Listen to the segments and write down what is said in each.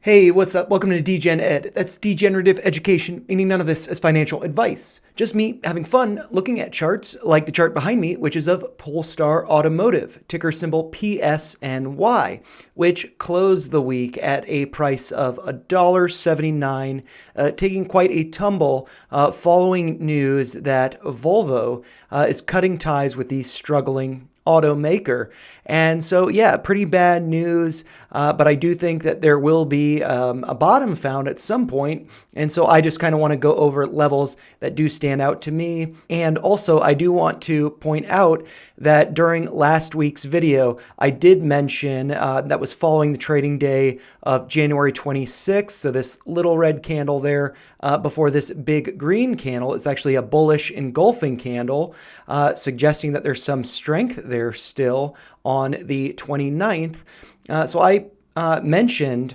Hey, what's up? Welcome to DGen Ed. That's degenerative education, meaning none of this is financial advice. Just me having fun looking at charts like the chart behind me, which is of Polestar Automotive, ticker symbol PSNY, which closed the week at a price of $1.79, taking quite a tumble following news that Volvo is cutting ties with the struggling automaker. And so, yeah, pretty bad news. But I do think that there will be a bottom found at some point. And so I just kind of want to go over levels that do stand out to me. And also, I do want to point out that during last week's video, I did mention that was following the trading day of January 26th. So this little red candle there before this big green candle is actually a bullish engulfing candle, suggesting that there's some strength there still on the 29th. So I mentioned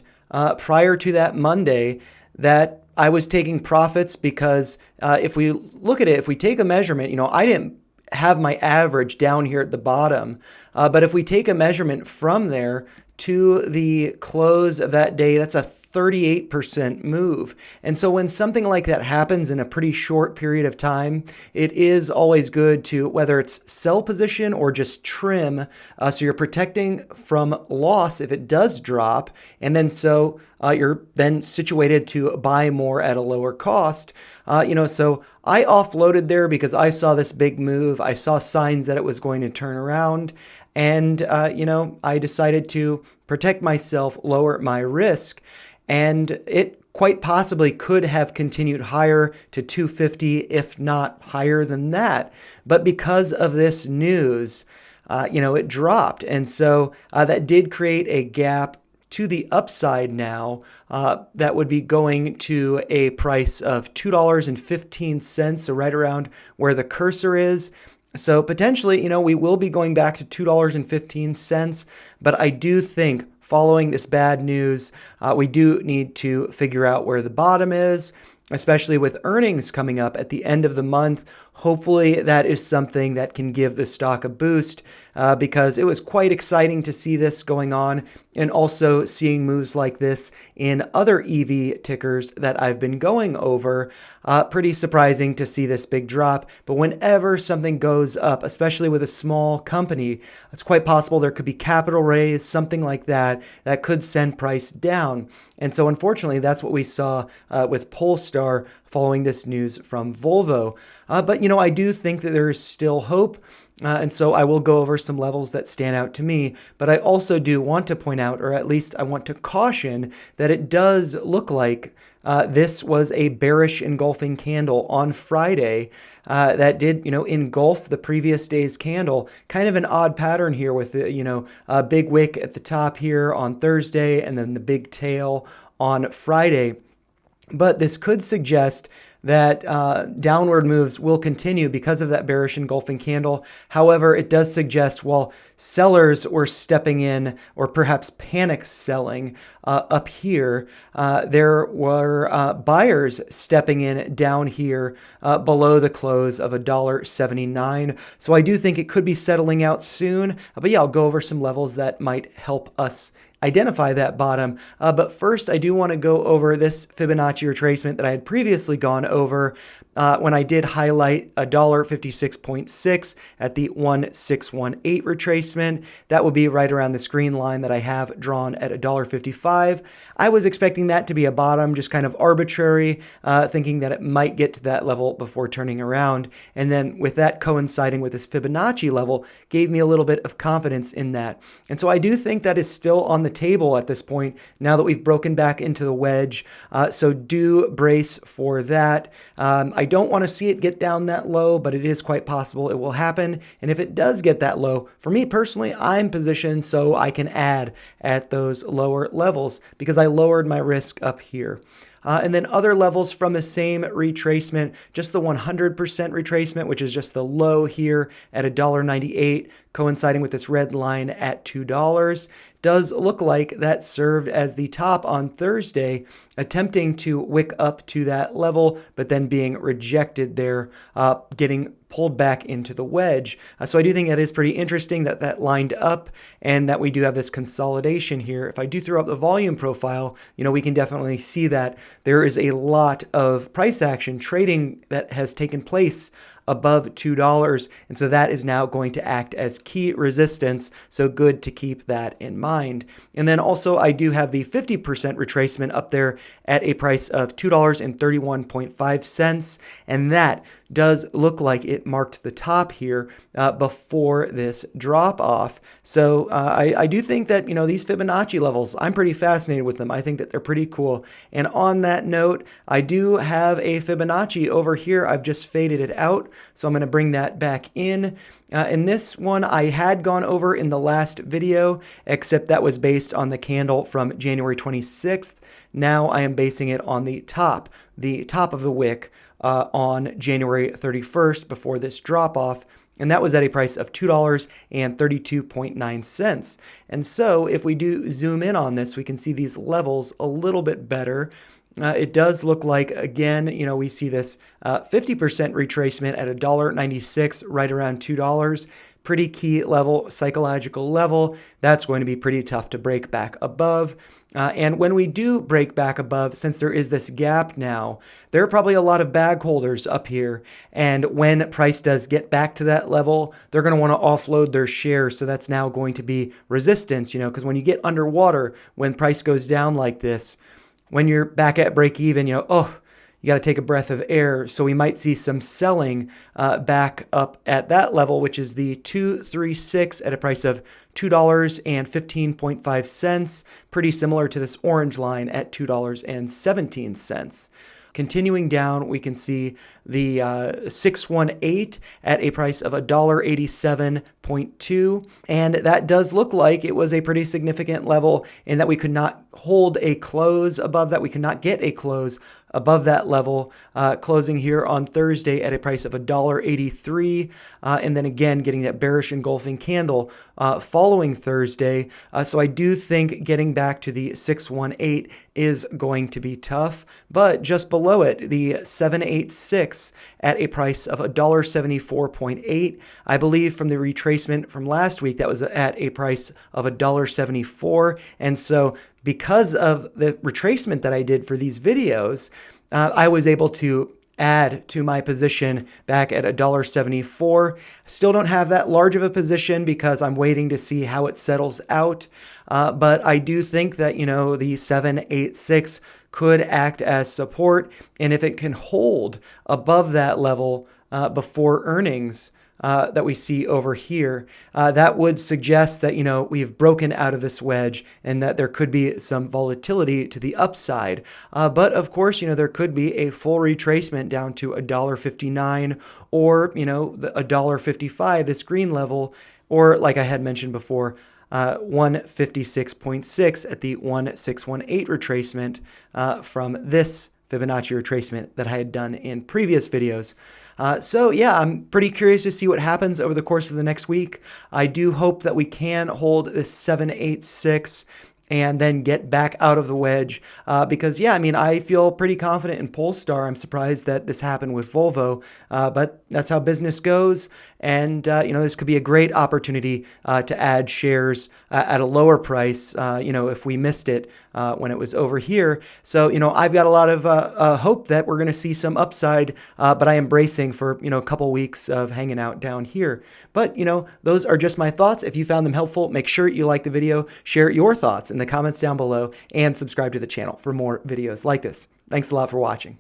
prior to that Monday that I was taking profits because if we look at it, if we take a measurement, I didn't have my average down here at the bottom. But if we take a measurement from there to the close of that day, that's a 38% move. And so when something like that happens in a pretty short period of time, it is always good to, whether it's sell position or just trim, so you're protecting from loss if it does drop. And then so you're then situated to buy more at a lower cost. So I offloaded there because I saw this big move. I saw signs that it was going to turn around. And, I decided to protect myself, lower my risk. And it quite possibly could have continued higher to 250, if not higher than that. But because of this news, it dropped. And so that did create a gap to the upside now that would be going to a price of $2.15, so right around where the cursor is. So potentially, we will be going back to $2.15, but I do think following this bad news, we do need to figure out where the bottom is, especially with earnings coming up at the end of the month. Hopefully that is something that can give the stock a boost because it was quite exciting to see this going on and also seeing moves like this in other EV tickers that I've been going over. Pretty surprising to see this big drop, but whenever something goes up, especially with a small company, it's quite possible there could be capital raise, something like that, that could send price down. And so unfortunately, that's what we saw with Polestar following this news from Volvo. But I do think that there is still hope. And so I will go over some levels that stand out to me. But I also do want to point out, or at least I want to caution, that it does look like this was a bearish engulfing candle on Friday that did, engulf the previous day's candle. Kind of an odd pattern here with, a big wick at the top here on Thursday and then the big tail on Friday. But this could suggest that downward moves will continue because of that bearish engulfing candle. However, it does suggest while sellers were stepping in or perhaps panic selling up here, there were buyers stepping in down here below the close of $1.79. So I do think it could be settling out soon. But yeah, I'll go over some levels that might help us identify that bottom. But first, I do want to go over this Fibonacci retracement that I had previously gone over when I did highlight $1.56.6 at the 1618 retracement. That would be right around this green line that I have drawn at $1.55. I was expecting that to be a bottom, just kind of arbitrary, thinking that it might get to that level before turning around. And then with that coinciding with this Fibonacci level, gave me a little bit of confidence in that. And so I do think that is still on the table at this point, now that we've broken back into the wedge. So do brace for that. I don't want to see it get down that low, but it is quite possible it will happen. And if it does get that low, for me personally, I'm positioned so I can add at those lower levels because I lowered my risk up here. And then other levels from the same retracement, just the 100% retracement, which is just the low here at $1.98, coinciding with this red line at $2, does look like that served as the top on Thursday, attempting to wick up to that level, but then being rejected there, getting pulled back into the wedge. So I do think that is pretty interesting that that lined up and that we do have this consolidation here. If I do throw up the volume profile, we can definitely see that there is a lot of price action trading that has taken place above $2. And so that is now going to act as key resistance. So good to keep that in mind. And then also I do have the 50% retracement up there at a price of $2.31.5. And that does look like it marked the top here before this drop off. So I do think that, these Fibonacci levels, I'm pretty fascinated with them. I think that they're pretty cool. And on that note, I do have a Fibonacci over here. I've just faded it out. So I'm going to bring that back in. And this one I had gone over in the last video, except that was based on the candle from January 26th. Now I am basing it on the top of the wick on January 31st before this drop off. And that was at a price of $2.32.9. And so if we do zoom in on this, we can see these levels a little bit better. It does look like, again, we see this 50% retracement at $1.96, right around $2. Pretty key level, psychological level. That's going to be pretty tough to break back above. And when we do break back above, since there is this gap now, there are probably a lot of bag holders up here. And when price does get back to that level, they're going to want to offload their shares. So that's now going to be resistance, because when you get underwater, when price goes down like this, when you're back at break even, you got to take a breath of air. So we might see some selling back up at that level, which is the 236 at a price of $2.15.5, pretty similar to this orange line at $2.17. Continuing down, we can see the 618 at a price of $1.87.2. And that does look like it was a pretty significant level in that we could not hold a close above that. We could not get a close above that level, closing here on Thursday at a price of $1.83. And then again, getting that bearish engulfing candle following Thursday. So I do think getting back to the 618 is going to be tough. But just below it, the 786 at a price of $1.74.8. I believe from the retracement from last week, that was at a price of $1.74. And so because of the retracement that I did for these videos, I was able to add to my position back at $1.74. Still don't have that large of a position because I'm waiting to see how it settles out. But I do think that, the 786 could act as support. And if it can hold above that level before earnings, that we see over here, that would suggest that, we've broken out of this wedge and that there could be some volatility to the upside. But of course, there could be a full retracement down to $1.59 or, the $1.55, this green level, or like I had mentioned before, 156.6 at the 1618 retracement from this Fibonacci retracement that I had done in previous videos. So yeah, I'm pretty curious to see what happens over the course of the next week. I do hope that we can hold this 786 and then get back out of the wedge. Because I feel pretty confident in Polestar. I'm surprised that this happened with Volvo, but that's how business goes. And, this could be a great opportunity to add shares at a lower price, if we missed it when it was over here. So, I've got a lot of hope that we're going to see some upside, but I am bracing for, a couple weeks of hanging out down here. But, those are just my thoughts. If you found them helpful, make sure you like the video, share your thoughts in the comments down below, and subscribe to the channel for more videos like this. Thanks a lot for watching.